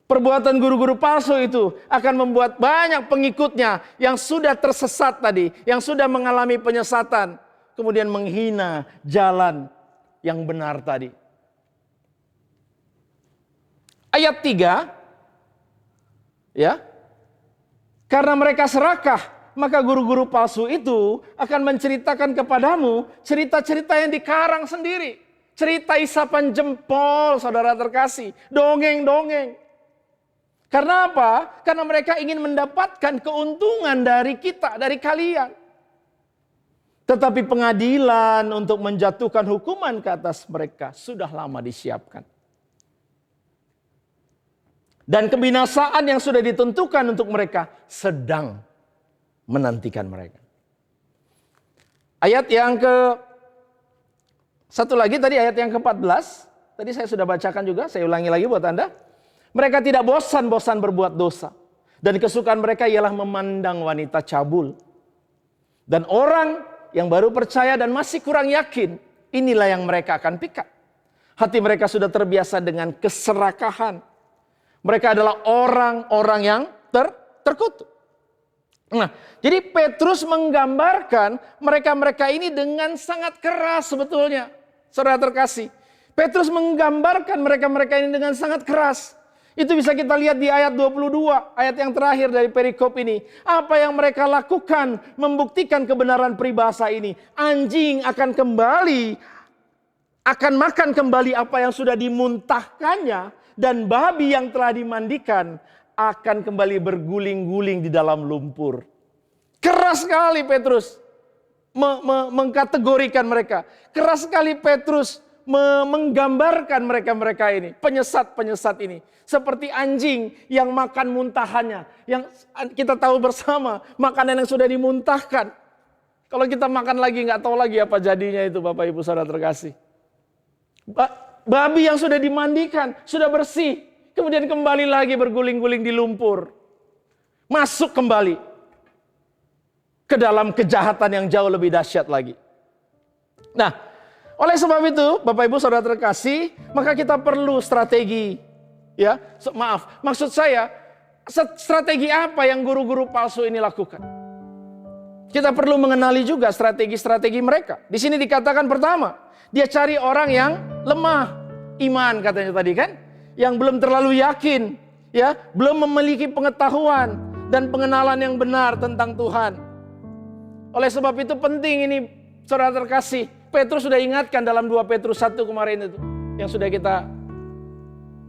Perbuatan guru-guru palsu itu akan membuat banyak pengikutnya yang sudah tersesat tadi, yang sudah mengalami penyesatan, kemudian menghina jalan yang benar tadi. Ayat 3, ya, karena mereka serakah, maka guru-guru palsu itu akan menceritakan kepadamu cerita-cerita yang dikarang sendiri. Cerita isapan jempol, saudara terkasih. Dongeng-dongeng. Karena apa? Karena mereka ingin mendapatkan keuntungan dari kita, dari kalian. Tetapi pengadilan untuk menjatuhkan hukuman ke atas mereka sudah lama disiapkan. Dan kebinasaan yang sudah ditentukan untuk mereka sedang menantikan mereka. Ayat yang satu lagi tadi, ayat yang ke-14. Tadi saya sudah bacakan juga, saya ulangi lagi buat Anda. Mereka tidak bosan-bosan berbuat dosa. Dan kesukaan mereka ialah memandang wanita cabul. Dan orang yang baru percaya dan masih kurang yakin, inilah yang mereka akan pikat. Hati mereka sudah terbiasa dengan keserakahan. Mereka adalah orang-orang yang terkutuk. Nah, jadi Petrus menggambarkan mereka-mereka ini dengan sangat keras sebetulnya. Saudara terkasih, Petrus menggambarkan mereka-mereka ini dengan sangat keras. Itu bisa kita lihat di ayat 22, ayat yang terakhir dari perikop ini. Apa yang mereka lakukan membuktikan kebenaran peribahasa ini. Anjing akan makan kembali apa yang sudah dimuntahkannya. Dan babi yang telah dimandikan akan kembali berguling-guling di dalam lumpur. Keras sekali Petrus mengkategorikan mereka. Keras sekali Petrus menggambarkan mereka-mereka ini. Penyesat-penyesat ini. Seperti anjing yang makan muntahannya. Yang kita tahu bersama makanan yang sudah dimuntahkan. Kalau kita makan lagi nggak tahu lagi apa jadinya itu Bapak Ibu Saudara terkasih. Babi yang sudah dimandikan, sudah bersih. Kemudian kembali lagi berguling-guling di lumpur. Masuk kembali ke dalam kejahatan yang jauh lebih dahsyat lagi. Nah, oleh sebab itu, Bapak Ibu Saudara terkasih, maka kita perlu strategi. Ya, maksud saya, strategi apa yang guru-guru palsu ini lakukan? Kita perlu mengenali juga strategi-strategi mereka. Di sini dikatakan pertama, dia cari orang yang lemah iman katanya tadi kan, yang belum terlalu yakin, ya, belum memiliki pengetahuan dan pengenalan yang benar tentang Tuhan. Oleh sebab itu penting ini, saudara terkasih, Petrus sudah ingatkan dalam 2 Petrus 1 kemarin itu, yang sudah kita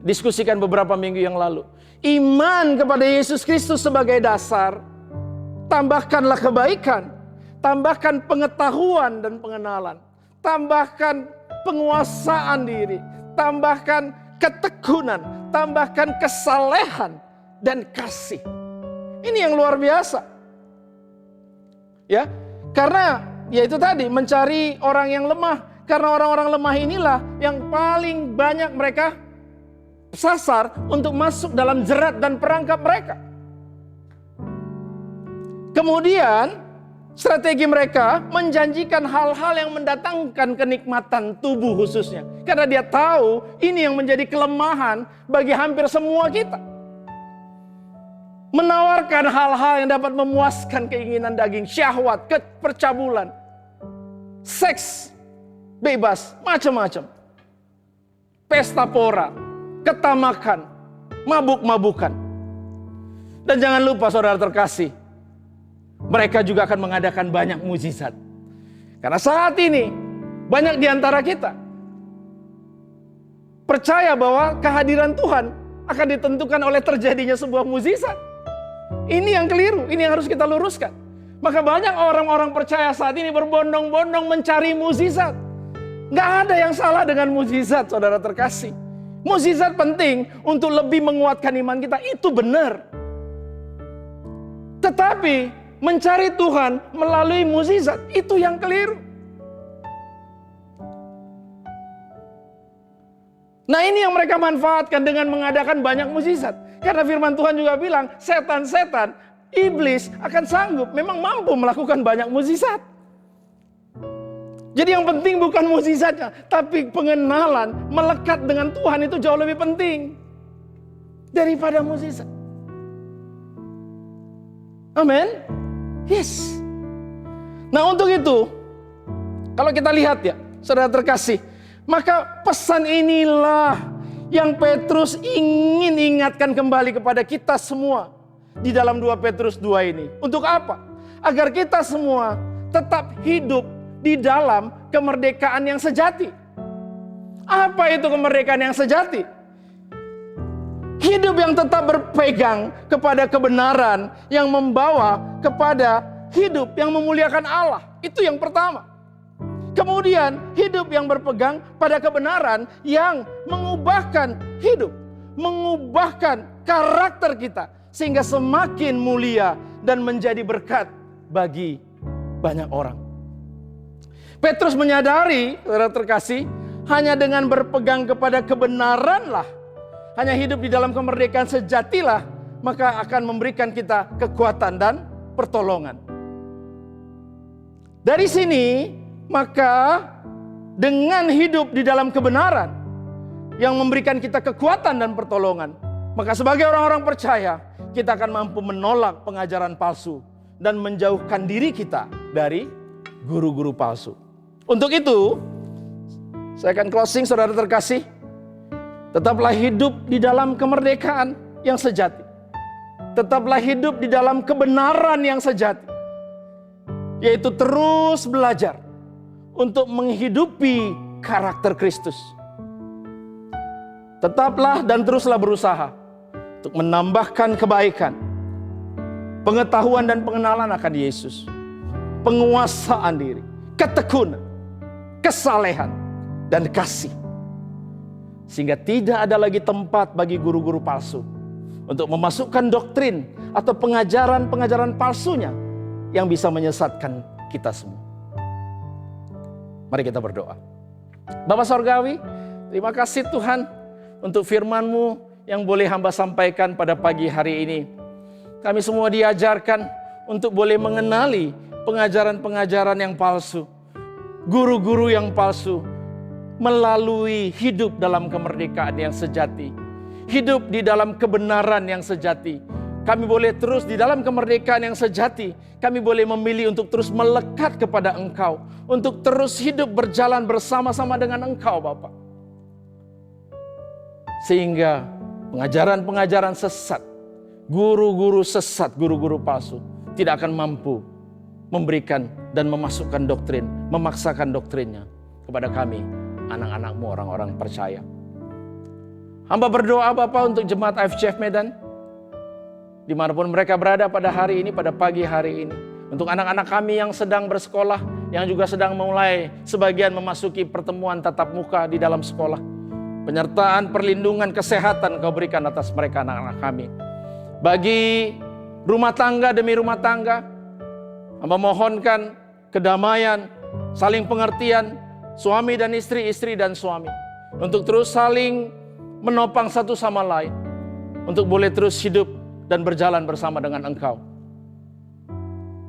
diskusikan beberapa minggu yang lalu. Iman kepada Yesus Kristus sebagai dasar, tambahkanlah kebaikan, tambahkan pengetahuan dan pengenalan, tambahkan penguasaan diri, tambahkan ketekunan, tambahkan kesalehan dan kasih. Ini yang luar biasa. Ya, karena yaitu tadi mencari orang yang lemah. Karena orang-orang lemah inilah yang paling banyak mereka sasar untuk masuk dalam jerat dan perangkap mereka. Kemudian strategi mereka menjanjikan hal-hal yang mendatangkan kenikmatan tubuh khususnya. Karena dia tahu ini yang menjadi kelemahan bagi hampir semua kita. Menawarkan hal-hal yang dapat memuaskan keinginan daging, syahwat, percabulan, seks bebas, macam-macam. Pesta pora, ketamakan, mabuk-mabukan. Dan jangan lupa saudara terkasih, mereka juga akan mengadakan banyak mukjizat. Karena saat ini banyak di antara kita percaya bahwa kehadiran Tuhan akan ditentukan oleh terjadinya sebuah mukjizat. Ini yang keliru, ini yang harus kita luruskan. Maka banyak orang-orang percaya saat ini berbondong-bondong mencari mukjizat. Nggak ada yang salah dengan mukjizat, saudara terkasih. Mukjizat penting untuk lebih menguatkan iman kita, itu benar. Tetapi mencari Tuhan melalui mukjizat, itu yang keliru. Nah, ini yang mereka manfaatkan dengan mengadakan banyak mukjizat. Karena firman Tuhan juga bilang, setan-setan, iblis akan sanggup, memang mampu melakukan banyak mukjizat. Jadi yang penting bukan mukjizatnya, tapi pengenalan, melekat dengan Tuhan itu jauh lebih penting daripada mukjizat. Amin. Yes. Nah, untuk itu, kalau kita lihat ya, saudara terkasih, maka pesan inilah yang Petrus ingin ingatkan kembali kepada kita semua di dalam 2 Petrus 2 ini. Untuk apa? Agar kita semua tetap hidup di dalam kemerdekaan yang sejati. Apa itu kemerdekaan yang sejati? Hidup yang tetap berpegang kepada kebenaran yang membawa kepada hidup yang memuliakan Allah. Itu yang pertama. Kemudian hidup yang berpegang pada kebenaran yang mengubahkan hidup, mengubahkan karakter kita sehingga semakin mulia dan menjadi berkat bagi banyak orang. Petrus menyadari, saudara terkasih, hanya dengan berpegang kepada kebenaranlah, hanya hidup di dalam kemerdekaan sejatilah, maka akan memberikan kita kekuatan dan pertolongan. Dari sini, maka dengan hidup di dalam kebenaran yang memberikan kita kekuatan dan pertolongan, maka sebagai orang-orang percaya, kita akan mampu menolak pengajaran palsu dan menjauhkan diri kita dari guru-guru palsu. Untuk itu, saya akan closing, saudara terkasih. Tetaplah hidup di dalam kemerdekaan yang sejati. Tetaplah hidup di dalam kebenaran yang sejati. Yaitu terus belajar untuk menghidupi karakter Kristus. Tetaplah dan teruslah berusaha untuk menambahkan kebaikan, pengetahuan dan pengenalan akan Yesus, penguasaan diri, ketekunan, kesalehan, dan kasih. Sehingga tidak ada lagi tempat bagi guru-guru palsu untuk memasukkan doktrin atau pengajaran-pengajaran palsunya yang bisa menyesatkan kita semua. Mari kita berdoa. Bapa Sorgawi, terima kasih Tuhan untuk firman-Mu yang boleh hamba sampaikan pada pagi hari ini. Kami semua diajarkan untuk boleh mengenali pengajaran-pengajaran yang palsu, guru-guru yang palsu, melalui hidup dalam kemerdekaan yang sejati, hidup di dalam kebenaran yang sejati. Kami boleh terus di dalam kemerdekaan yang sejati. Kami boleh memilih untuk terus melekat kepada Engkau, untuk terus hidup berjalan bersama-sama dengan Engkau, Bapa. Sehingga pengajaran-pengajaran sesat, guru-guru sesat, guru-guru palsu tidak akan mampu memberikan dan memasukkan doktrin, memaksakan doktrinnya kepada kami, anak-anak-Mu, orang-orang percaya. Hamba berdoa Bapa untuk jemaat IFCF Medan, dimanapun mereka berada pada hari ini, pada pagi hari ini. Untuk anak-anak kami yang sedang bersekolah, yang juga sedang mulai sebagian memasuki pertemuan tatap muka di dalam sekolah. Penyertaan, perlindungan, kesehatan Kau berikan atas mereka anak-anak kami. Bagi rumah tangga demi rumah tangga, hamba mohonkan kedamaian, saling pengertian, suami dan istri, istri dan suami. Untuk terus saling menopang satu sama lain. Untuk boleh terus hidup dan berjalan bersama dengan Engkau.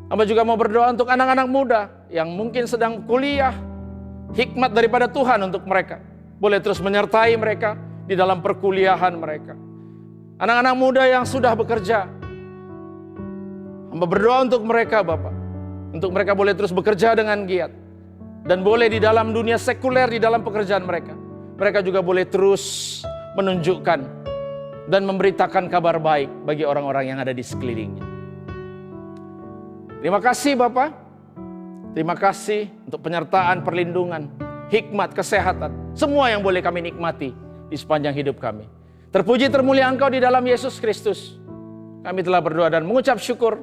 Hamba juga mau berdoa untuk anak-anak muda yang mungkin sedang kuliah. Hikmat daripada Tuhan untuk mereka. Boleh terus menyertai mereka di dalam perkuliahan mereka. Anak-anak muda yang sudah bekerja. Hamba berdoa untuk mereka Bapak. Untuk mereka boleh terus bekerja dengan giat. Dan boleh di dalam dunia sekuler, di dalam pekerjaan mereka. Mereka juga boleh terus menunjukkan dan memberitakan kabar baik bagi orang-orang yang ada di sekelilingnya. Terima kasih Bapak. Terima kasih untuk penyertaan, perlindungan, hikmat, kesehatan. Semua yang boleh kami nikmati di sepanjang hidup kami. Terpuji termulia Engkau di dalam Yesus Kristus. Kami telah berdoa dan mengucap syukur.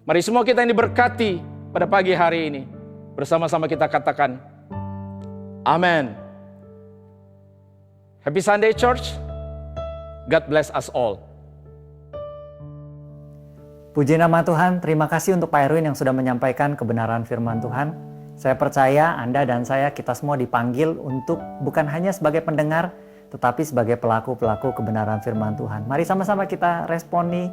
Mari semua kita yang diberkati pada pagi hari ini. Bersama-sama kita katakan, amin. Happy Sunday, Church. God bless us all. Puji nama Tuhan, terima kasih untuk Pak Erwin yang sudah menyampaikan kebenaran firman Tuhan. Saya percaya Anda dan saya, kita semua dipanggil untuk bukan hanya sebagai pendengar, tetapi sebagai pelaku-pelaku kebenaran firman Tuhan. Mari sama-sama kita responi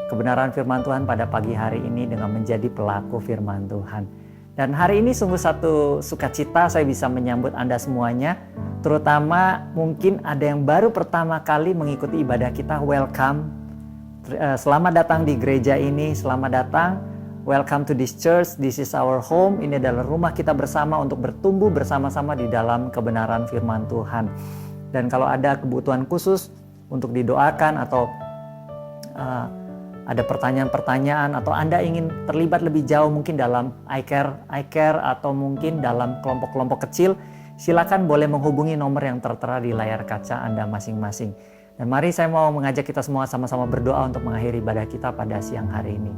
kebenaran firman Tuhan pada pagi hari ini dengan menjadi pelaku firman Tuhan. Dan hari ini sungguh satu sukacita saya bisa menyambut Anda semuanya, terutama mungkin ada yang baru pertama kali mengikuti ibadah kita, welcome. Selamat datang di gereja ini, selamat datang. Welcome to this church, this is our home. Ini adalah rumah kita bersama untuk bertumbuh bersama-sama di dalam kebenaran firman Tuhan. Dan kalau ada kebutuhan khusus untuk didoakan atau ada pertanyaan-pertanyaan atau Anda ingin terlibat lebih jauh mungkin dalam iCare atau mungkin dalam kelompok-kelompok kecil, silakan boleh menghubungi nomor yang tertera di layar kaca Anda masing-masing. Dan mari saya mau mengajak kita semua sama-sama berdoa untuk mengakhiri ibadah kita pada siang hari ini.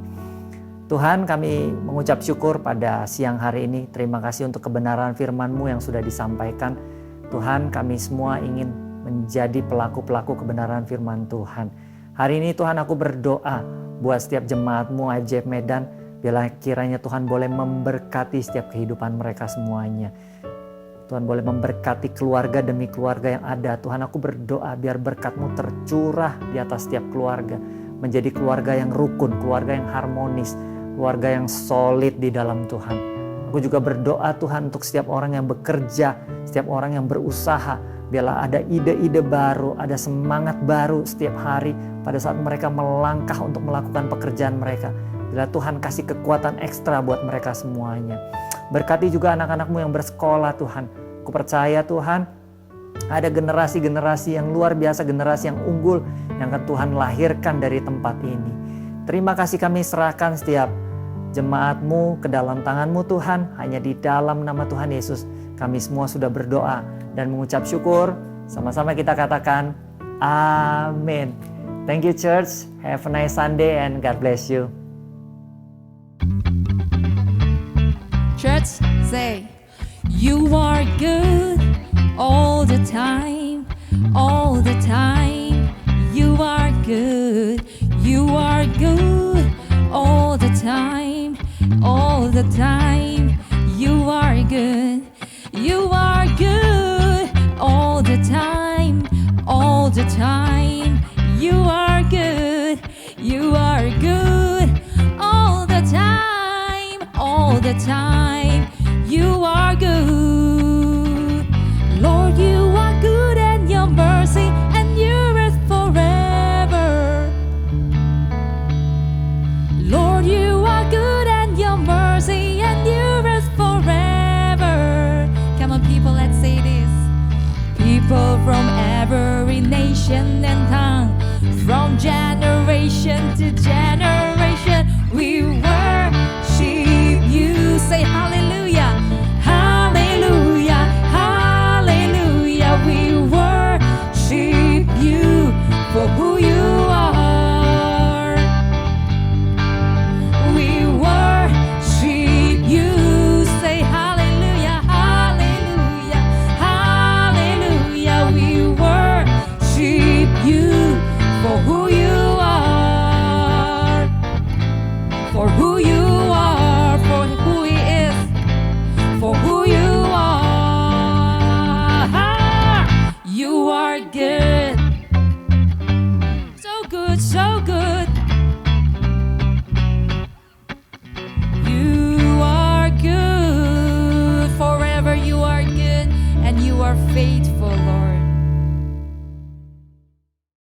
Tuhan, kami mengucap syukur pada siang hari ini. Terima kasih untuk kebenaran firman-Mu yang sudah disampaikan. Tuhan, kami semua ingin menjadi pelaku-pelaku kebenaran firman Tuhan. Hari ini Tuhan, aku berdoa buat setiap jemaat-Mu AJF Medan, biarlah kiranya Tuhan boleh memberkati setiap kehidupan mereka semuanya. Tuhan boleh memberkati keluarga demi keluarga yang ada. Tuhan, aku berdoa biar berkat-Mu tercurah di atas setiap keluarga. Menjadi keluarga yang rukun, keluarga yang harmonis, keluarga yang solid di dalam Tuhan. Aku juga berdoa Tuhan untuk setiap orang yang bekerja, setiap orang yang berusaha. Biarlah ada ide-ide baru, ada semangat baru setiap hari pada saat mereka melangkah untuk melakukan pekerjaan mereka. Biarlah Tuhan kasih kekuatan ekstra buat mereka semuanya. Berkati juga anak-anak-Mu yang bersekolah Tuhan. Aku percaya Tuhan, ada generasi-generasi yang luar biasa, generasi yang unggul yang akan Tuhan lahirkan dari tempat ini. Terima kasih kami serahkan setiap jemaat-Mu ke dalam tangan-Mu Tuhan. Hanya di dalam nama Tuhan Yesus kami semua sudah berdoa dan mengucap syukur. Sama-sama kita katakan amin. Thank you church. Have a nice Sunday and God bless you. Church, say, you are good all the time, all the time. You are good, you are good all the time, all the time. You are good, you are good all the time, all the time. You are good, you are good all the time, all the time. You are good. Lord, you are good and your mercy endureth forever. Lord, you are good and your mercy endureth forever. Come on people, let's say this. People from every nation and tongue, from generation to generation.